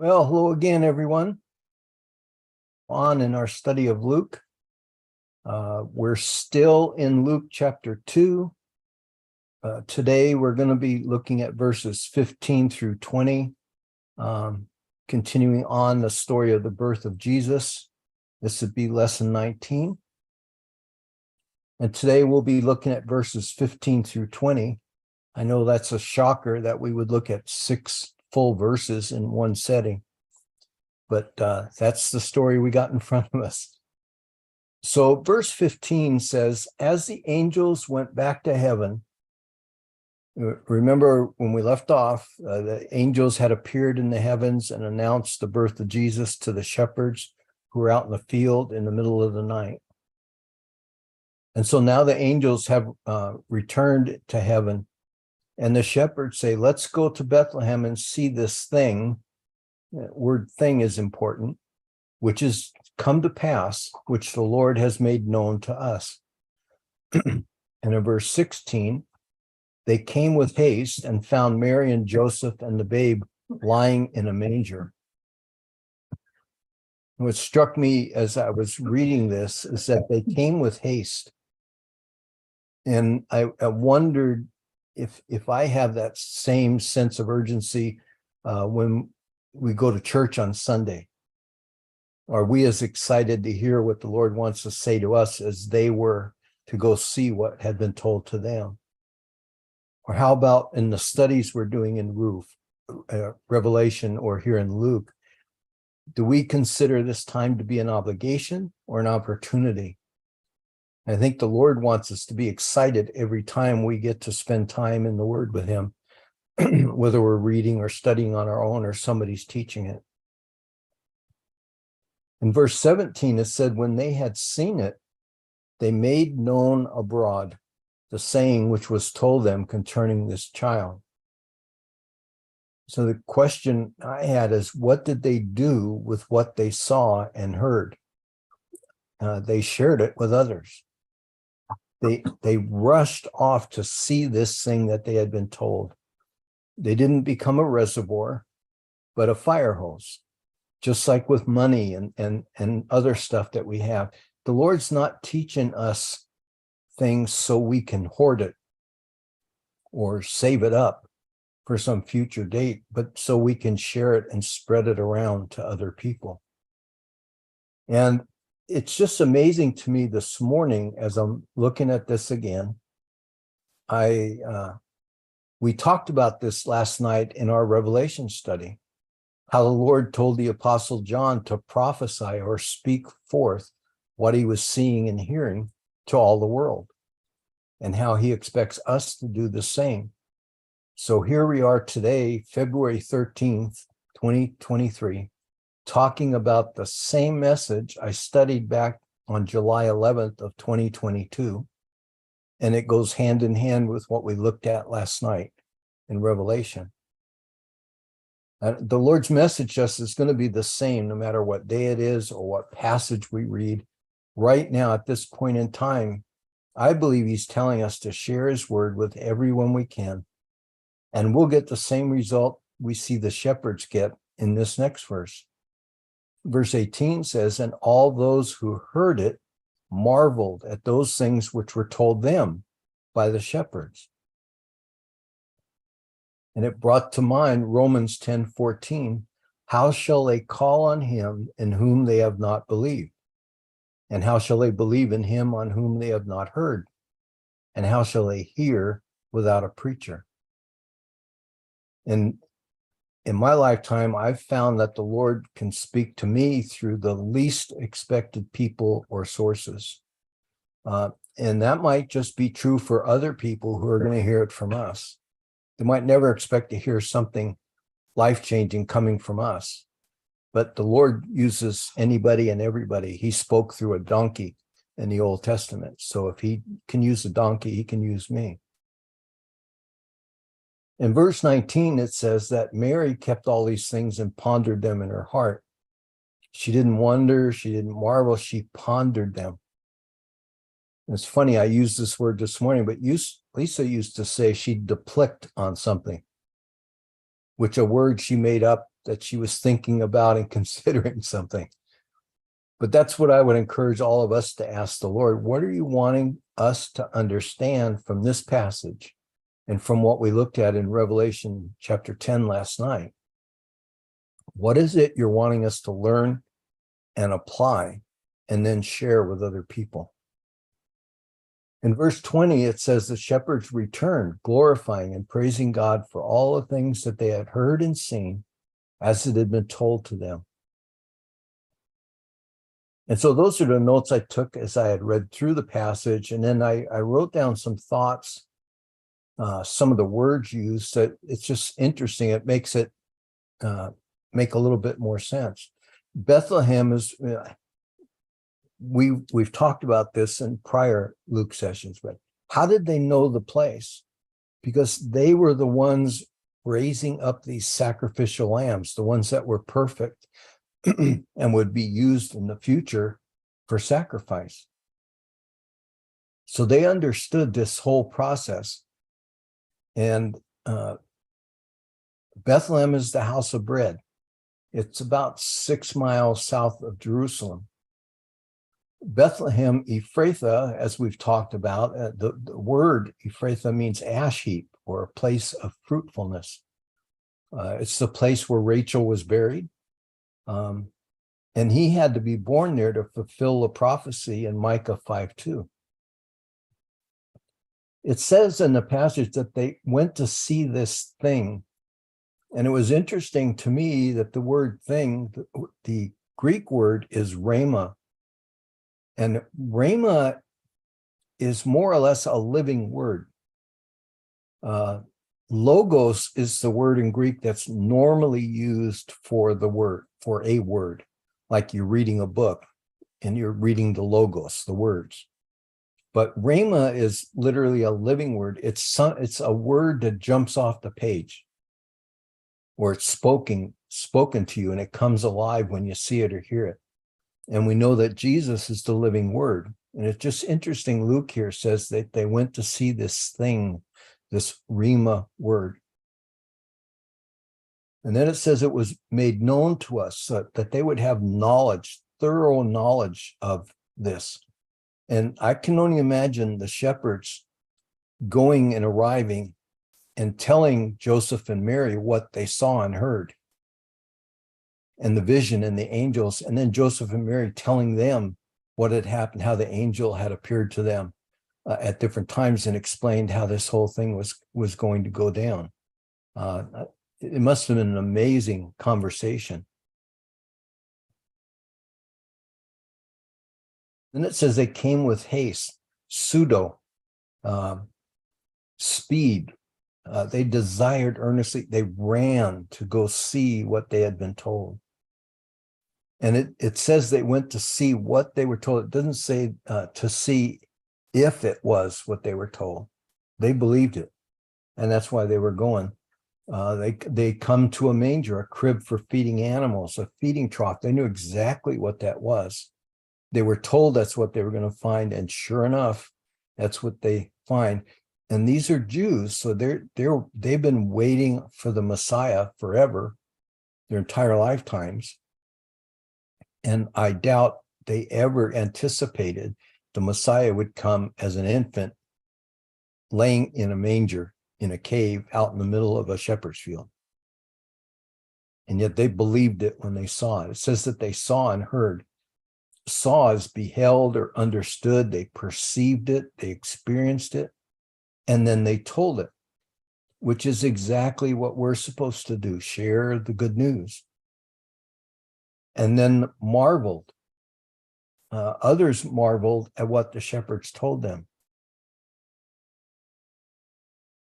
Well, hello again, everyone. On in our study of Luke. We're still in Luke chapter 2. Today, we're going to be looking at verses 15 through 20, continuing on the story of the birth of Jesus. This would be lesson 19. And today, we'll be looking at verses 15 through 20. I know that's a shocker that we would look at 6 full verses in one setting. But that's the story we got in front of us. So verse 15 says, as the angels went back to heaven, remember when we left off, the angels had appeared in the heavens and announced the birth of Jesus to the shepherds who were out in the field in the middle of the night. And so now the angels have returned to heaven, and the shepherds say, let's go to Bethlehem and see this thing. Word thing is important, which is come to pass, which the Lord has made known to us. And in verse 16, they came with haste and found Mary and Joseph and the babe lying in a manger. What struck me as I was reading this is that they came with haste. And I wondered if I have that same sense of urgency when we go to church on Sunday. Are we as excited to hear what the Lord wants to say to us as they were to go see what had been told to them? Or how about in the studies we're doing in Revelation or here in Luke, do we consider this time to be an obligation or an opportunity? I think the Lord wants us to be excited every time we get to spend time in the Word with Him, whether we're reading or studying on our own or somebody's teaching it. In verse 17, it said, when they had seen it, they made known abroad the saying which was told them concerning this child. So the question I had is, what did they do with what they saw and heard? They shared it with others. They rushed off to see this thing that they had been told. They didn't become a reservoir, but a fire hose, just like with money and other stuff that we have. The Lord's not teaching us things so we can hoard it or save it up for some future date, but so we can share it and spread it around to other people. And it's just amazing to me this morning as I'm looking at this again. We talked about this last night in our Revelation study, how the Lord told the Apostle John to prophesy or speak forth what he was seeing and hearing to all the world, and how he expects us to do the same. So here we are today, February 13th, 2023, talking about the same message I studied back on July 11th of 2022. And it goes hand in hand with what we looked at last night in Revelation. The Lord's message just is going to be the same no matter what day it is or what passage we read. Right now, at this point in time, I believe he's telling us to share his word with everyone we can. And we'll get the same result we see the shepherds get in this next verse. Verse 18 says, and all those who heard it marveled at those things which were told them by the shepherds. And it brought to mind Romans 10:14. How shall they call on him in whom they have not believed? And how shall they believe in him on whom they have not heard? And how shall they hear without a preacher? And in my lifetime, I've found that the Lord can speak to me through the least expected people or sources. And that might just be true for other people who are going to hear it from us. They might never expect to hear something life-changing coming from us. But the Lord uses anybody and everybody. He spoke through a donkey in the Old Testament. So if he can use a donkey, he can use me. In verse 19, it says that Mary kept all these things and pondered them in her heart. She didn't wonder, she didn't marvel, she pondered them. It's funny, I used this word this morning, but Lisa used to say she'd deflect on something. which a word she made up that she was thinking about and considering something. But that's what I would encourage all of us to ask the Lord. What are you wanting us to understand from this passage and from what we looked at in Revelation chapter 10 last night? What is it you're wanting us to learn and apply and then share with other people? In verse 20, it says the shepherds returned, glorifying and praising God for all the things that they had heard and seen as it had been told to them. And so those are the notes I took as I had read through the passage. And then I wrote down some thoughts, some of the words used. That it's just interesting. It makes it make a little bit more sense. Bethlehem is, we've talked about this in prior Luke sessions, but how did they know the place? Because they were the ones raising up these sacrificial lambs, the ones that were perfect and would be used in the future for sacrifice. So they understood this whole process. And Bethlehem is the house of bread. It's about 6 miles south of Jerusalem. Bethlehem Ephrathah, as we've talked about, the word Ephrathah means ash heap or a place of fruitfulness. It's the place where Rachel was buried. And he had to be born there to fulfill the prophecy in Micah 5:2. It says in the passage that they went to see this thing. And it was interesting to me that the word thing, the Greek word is rhema. And rhema is more or less a living word. Logos is the word in Greek that's normally used for the word, for a word, like you're reading a book and you're reading the logos, the words. But rhema is literally a living word. It's a word that jumps off the page, or it's spoken to you, and it comes alive when you see it or hear it. And we know that Jesus is the living word. And it's just interesting. Luke here says that they went to see this thing, this rhema word. And then it says it was made known to us so that they would have knowledge, thorough knowledge of this. And I can only imagine the shepherds going and arriving and telling Joseph and Mary what they saw and heard, and the vision and the angels, and then Joseph and Mary telling them what had happened, how the angel had appeared to them at different times and explained how this whole thing was going to go down. It must have been an amazing conversation. Then it says they came with haste, pseudo, speed. They desired earnestly. They ran to go see what they had been told. And it says they went to see what they were told. It doesn't say to see if it was what they were told. They believed it. And that's why they were going. They come to a manger, a crib for feeding animals, a feeding trough. They knew exactly what that was. They were told that's what they were going to find. And sure enough, that's what they find. And these are Jews. So they've been waiting for the Messiah forever, their entire lifetimes. And I doubt they ever anticipated the Messiah would come as an infant, laying in a manger in a cave out in the middle of a shepherd's field. And yet they believed it when they saw it. It says that they saw and heard. Saw is beheld or understood. They perceived it. They experienced it. And then they told it, which is exactly what we're supposed to do, share the good news. And then marveled. Others marveled at what the shepherds told them.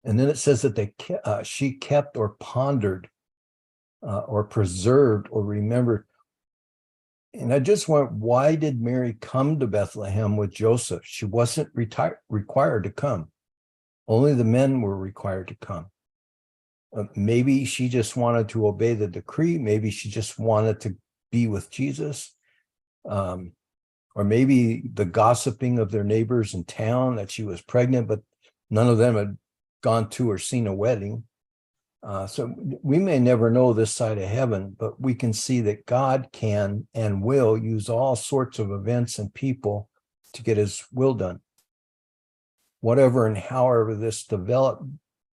And then it says that she kept or pondered or preserved or remembered. And I just went, why did Mary come to Bethlehem with Joseph? She wasn't required to come. Only the men were required to come. Maybe she just wanted to obey the decree. Maybe she just wanted to be with Jesus. Or maybe the gossiping of their neighbors in town that she was pregnant, but none of them had gone to or seen a wedding. So we may never know this side of heaven, but we can see that God can and will use all sorts of events and people to get his will done. Whatever and however this developed,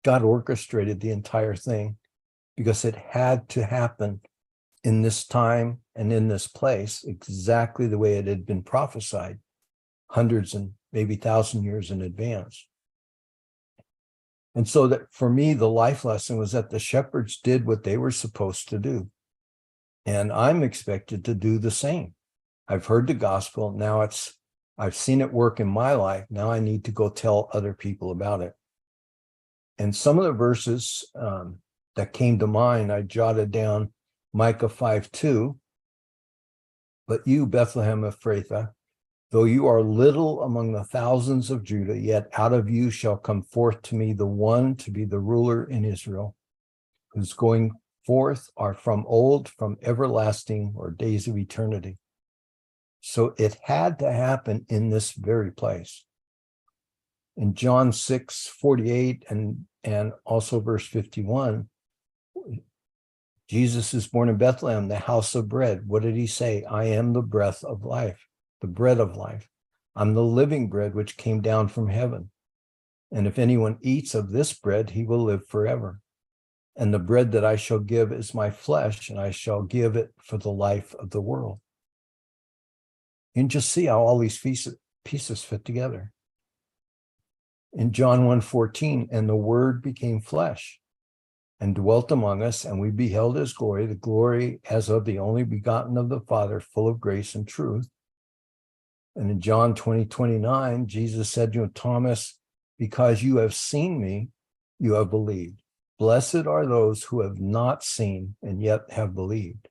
God orchestrated the entire thing because it had to happen in this time and in this place, exactly the way it had been prophesied hundreds and maybe 1,000 years in advance. And so that for me, the life lesson was that the shepherds did what they were supposed to do. And I'm expected to do the same. I've heard the gospel. Now I've seen it work in my life. Now I need to go tell other people about it. And some of the verses that came to mind, I jotted down Micah 5:2. But you, Bethlehem Ephrathah, though you are little among the thousands of Judah, yet out of you shall come forth to me the one to be the ruler in Israel, whose going forth are from old, from everlasting, or days of eternity. So it had to happen in this very place. In John 6:48 and also verse 51, Jesus is born in Bethlehem, the house of bread. What did he say? I am the breath of life, the bread of life. I'm the living bread which came down from heaven. And if anyone eats of this bread, he will live forever. And the bread that I shall give is my flesh, and I shall give it for the life of the world. You can just see how all these pieces fit together. In John 1:14, and the word became flesh and dwelt among us, and we beheld his glory, the glory as of the only begotten of the Father, full of grace and truth. And in John 20:29, Jesus said to Thomas, because you have seen me, you have believed. Blessed are those who have not seen and yet have believed.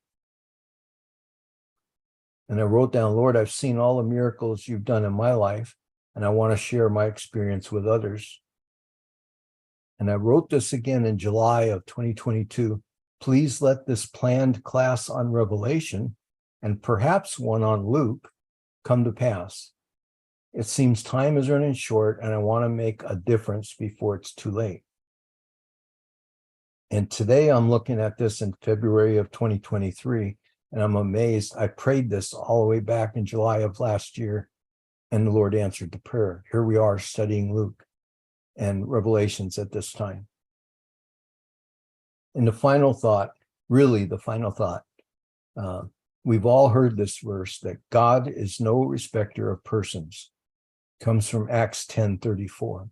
And I wrote down, Lord, I've seen all the miracles you've done in my life, and I want to share my experience with others. And I wrote this again in July of 2022. Please let this planned class on Revelation and perhaps one on Luke come to pass. It seems time is running short, and I want to make a difference before it's too late. And today I'm looking at this in February of 2023, and I'm amazed. I prayed this all the way back in July of last year, and the Lord answered the prayer. Here we are studying Luke and Revelations at this time. And the final thought, we've all heard this verse that God is no respecter of persons. It comes from Acts 10:34.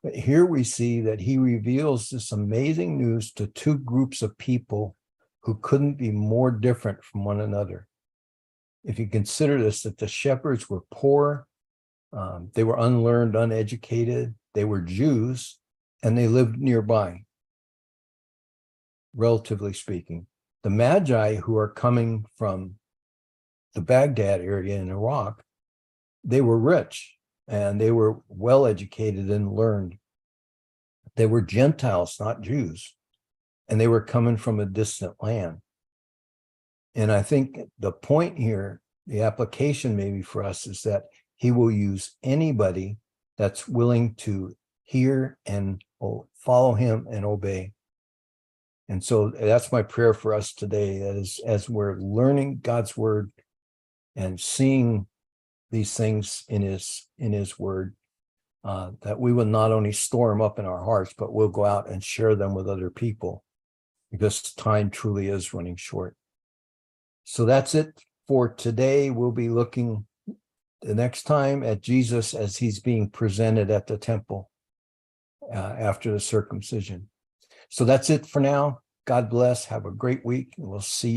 But here we see that he reveals this amazing news to two groups of people who couldn't be more different from one another. If you consider this, that the shepherds were poor, they were unlearned, uneducated, they were Jews, and they lived nearby, relatively speaking. The Magi, who are coming from the Baghdad area in Iraq, they were rich and they were well-educated and learned. They were Gentiles, not Jews, and they were coming from a distant land. And I think the point here, the application maybe for us, is that he will use anybody that's willing to hear and follow him and obey. And so that's my prayer for us today, that is, as we're learning God's word and seeing these things in his word, that we will not only store them up in our hearts, but we'll go out and share them with other people, because time truly is running short. So that's it for today. We'll be looking the next time at Jesus as he's being presented at the temple after the circumcision. So that's it for now. God bless. Have a great week, and we'll see you.